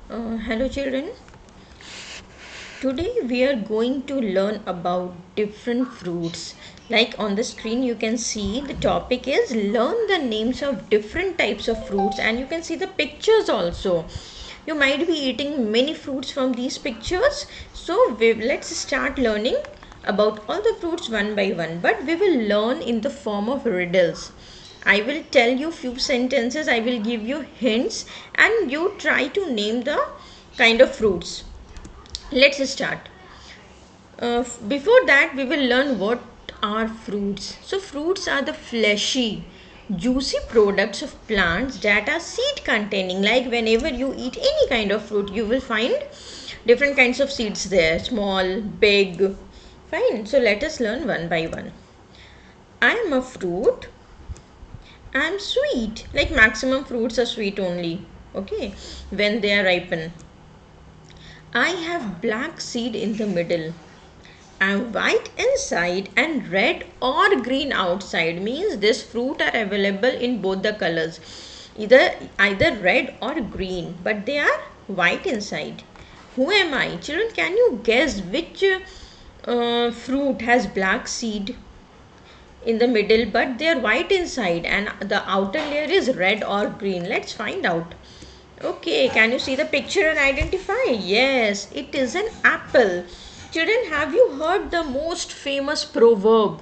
Hello children. Today we are going to learn about different fruits. Like on the screen you can see the topic is learn the names of different types of fruits, and you can see the pictures also. You might be eating many fruits from these pictures. So let's start learning about all the fruits one by one, but we will learn in the form of riddles. I will tell you few sentences, I will give you hints, and you try to name the kind of fruits. Let's start. Before that, we will learn what are fruits. So, fruits are the fleshy, juicy products of plants that are seed containing. Like whenever you eat any kind of fruit, you will find different kinds of seeds there, small, big. Fine. So, let us learn one by one. I am a fruit. I am sweet. Like maximum fruits are sweet only. Okay, when they are ripen. I have black seed in the middle. And white inside and red or green outside, means this fruit are available in both the colors, either red or green, but they are white inside. Who am I? Children, can you guess which fruit has black seed in the middle but they are white inside and the outer layer is red or green? Let's find out. Okay, can you see the picture and identify? Yes, it is an apple. Children, have you heard the most famous proverb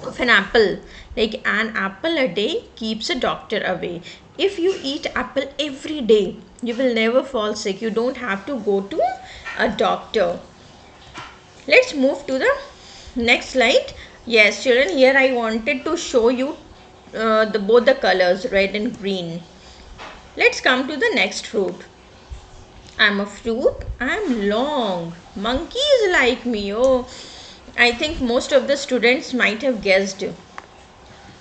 of an apple? Like, an apple a day keeps a doctor away. If you eat apple every day, you will never fall sick. You don't have to go to a doctor. Let's move to the next slide. Yes, children, here I wanted to show you both the colors, red and green. Let's come to the next fruit. I'm a fruit. I'm long. Monkeys like me. Oh, I think most of the students might have guessed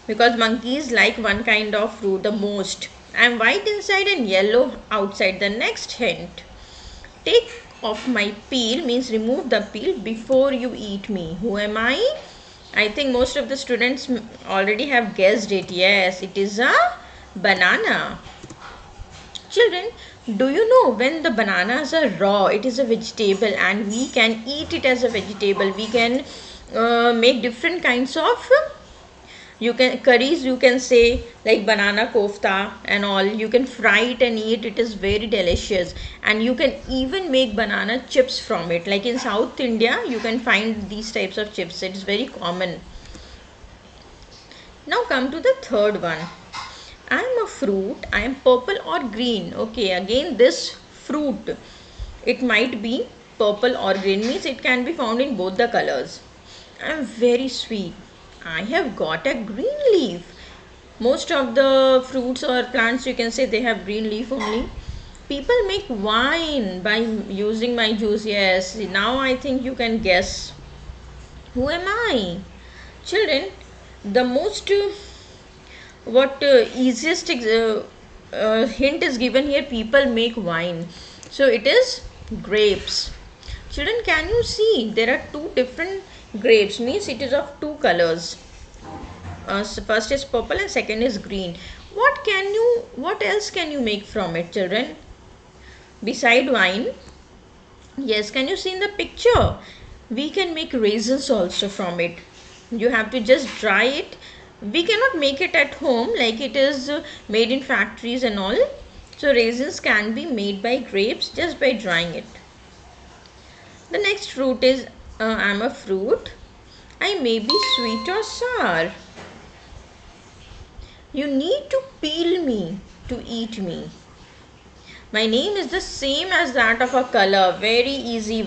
because monkeys like one kind of fruit the most. I'm white inside and yellow outside. The next hint. Take off my peel means remove the peel before you eat me. Who am I? I think most of the students already have guessed it. Yes, it is a banana. Children, do you know when the bananas are raw, it is a vegetable and we can eat it as a vegetable. We can make different kinds of you can curries, you can say, like banana kofta and all. You can fry it and eat it, is very delicious, and you can even make banana chips from it. Like in South India you can find these types of chips. It is very common. Now come to the third one. I am a fruit. I am purple or green. Okay, again this fruit, it might be purple or green, means it can be found in both the colors. I am very sweet. I have got a green leaf. Most of the fruits or plants, you can say, they have green leaf only. People make wine by using my juice. Yes, now I think you can guess. Who am I? Children, the most what easiest hint is given here. People make wine, so it is grapes. Children, can you see there are two different grapes, means it is of two colors. So first is purple and second is green. What else can you make from it, children, beside wine? Yes, can you see in the picture? We can make raisins also from it. You have to just dry it. We cannot make it at home like it is made in factories and all. So raisins can be made by grapes just by drying it. The next fruit is I'm a fruit. I may be sweet or sour. You need to peel me to eat me. My name is the same as that of a color. Very easy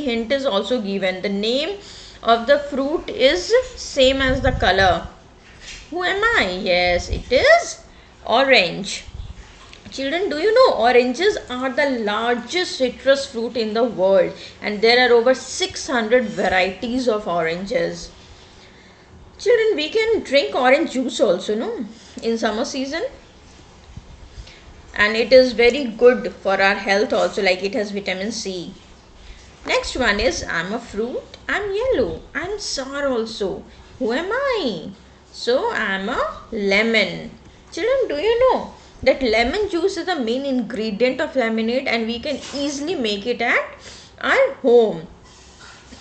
hint is also given. The name of the fruit is same as the color. Who am I? Yes, it is orange. Children, do you know oranges are the largest citrus fruit in the world, and there are over 600 varieties of oranges. Children, we can drink orange juice also, no? In summer season, and it is very good for our health also, like it has vitamin C. Next one is I'm a fruit, I'm yellow, I'm sour also. Who am I? So I'm a lemon. Children, do you know that lemon juice is the main ingredient of lemonade and we can easily make it at our home.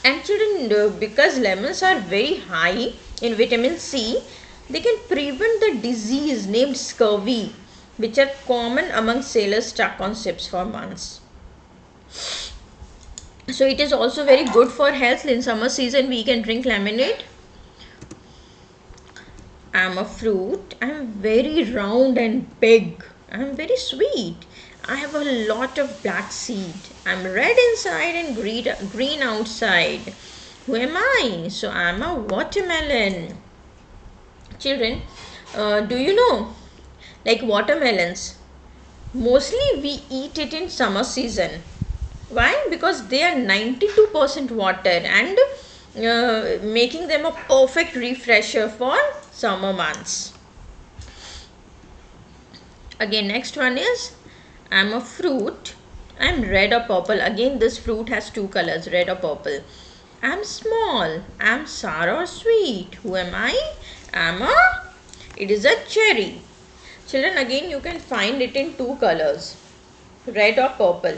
And children, because lemons are very high in vitamin C, they can prevent the disease named scurvy, which are common among sailors stuck on ships for months. So it is also very good for health. In summer season, we can drink lemonade. I am a fruit. I am very round and big. I am very sweet. I have a lot of black seed. I am red inside and green outside. Who am I? So I am a watermelon. Children, do you know, like watermelons, mostly we eat it in summer season. Why? Because they are 92% water and making them a perfect refresher for summer months. Again, next one is I'm a fruit. I'm red or purple. Again, this fruit has two colors, red or purple. I'm small. I'm sour or sweet. Who am I? It is a cherry. Children, again you can find it in two colors, red or purple.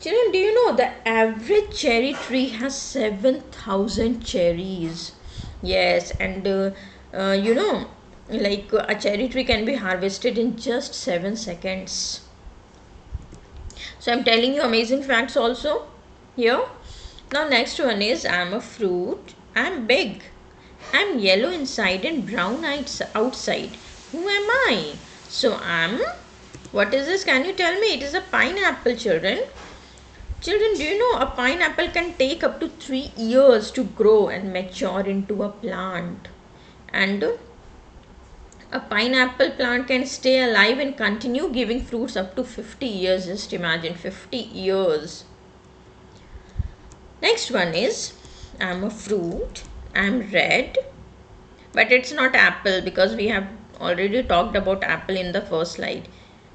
Children, do you know the average cherry tree has 7,000 cherries? Yes, and you know, like a cherry tree can be harvested in just 7 seconds. So I'm telling you amazing facts also here. Now next one is I'm a fruit. I'm big. I'm yellow inside and brown outside. Who am I? So what is this? Can you tell me? It is a pineapple, children. Children, do you know a pineapple can take up to 3 years to grow and mature into a plant? And a pineapple plant can stay alive and continue giving fruits up to 50 years. Just imagine 50 years. Next one is I'm a fruit. I'm red. But it's not apple because we have already talked about apple in the first slide.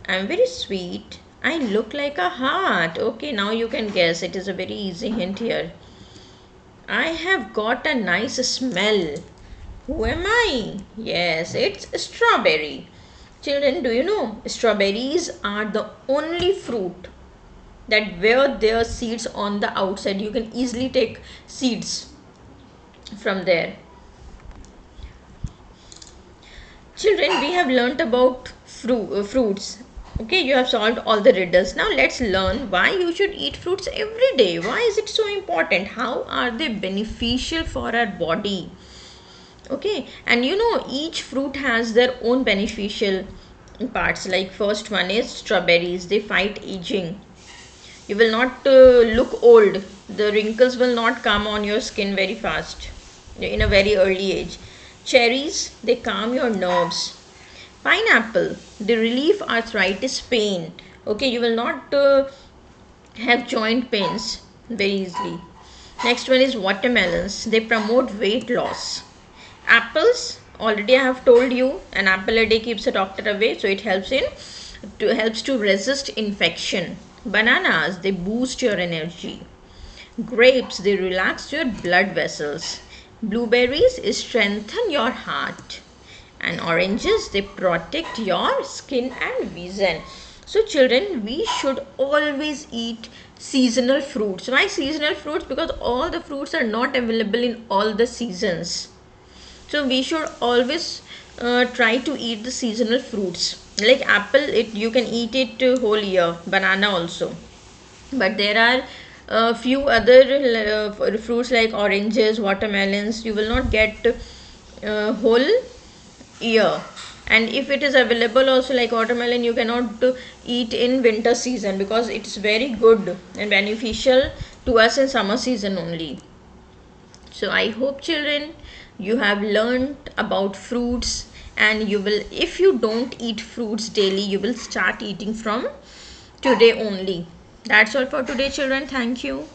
I'm very sweet. I look like a heart. Okay, now you can guess. It is a very easy hint here. I have got a nice smell. Who am I? Yes, it's strawberry. Children, do you know strawberries are the only fruit that wear their seeds on the outside. You can easily take seeds from there. Children, we have learnt about fruits. Okay, you have solved all the riddles. Now let's learn why you should eat fruits every day. Why is it so important? How are they beneficial for our body? Okay, and you know each fruit has their own beneficial parts. Like first one is strawberries. They fight aging. You will not look old. The wrinkles will not come on your skin very fast in a very early age. Cherries, they calm your nerves. Pineapple, they relieve arthritis pain. Okay, you will not have joint pains very easily. Next one is watermelons. They promote weight loss. Apples, already I have told you, an apple a day keeps a doctor away, so it helps to resist infection. Bananas, they boost your energy. Grapes, they relax your blood vessels. Blueberries, strengthen your heart. And oranges, they protect your skin and vision. So children, we should always eat seasonal fruits. Why seasonal fruits? Because all the fruits are not available in all the seasons. So we should always try to eat the seasonal fruits. Like apple, you can eat it whole year. Banana also. But there are a few other fruits like oranges, watermelons. You will not get whole year. And if it is available also like watermelon, you cannot eat in winter season because it's very good and beneficial to us in summer season only. So I hope children you have learned about fruits, and you will, if you don't eat fruits daily, you will start eating from today only. That's all for today children. Thank you.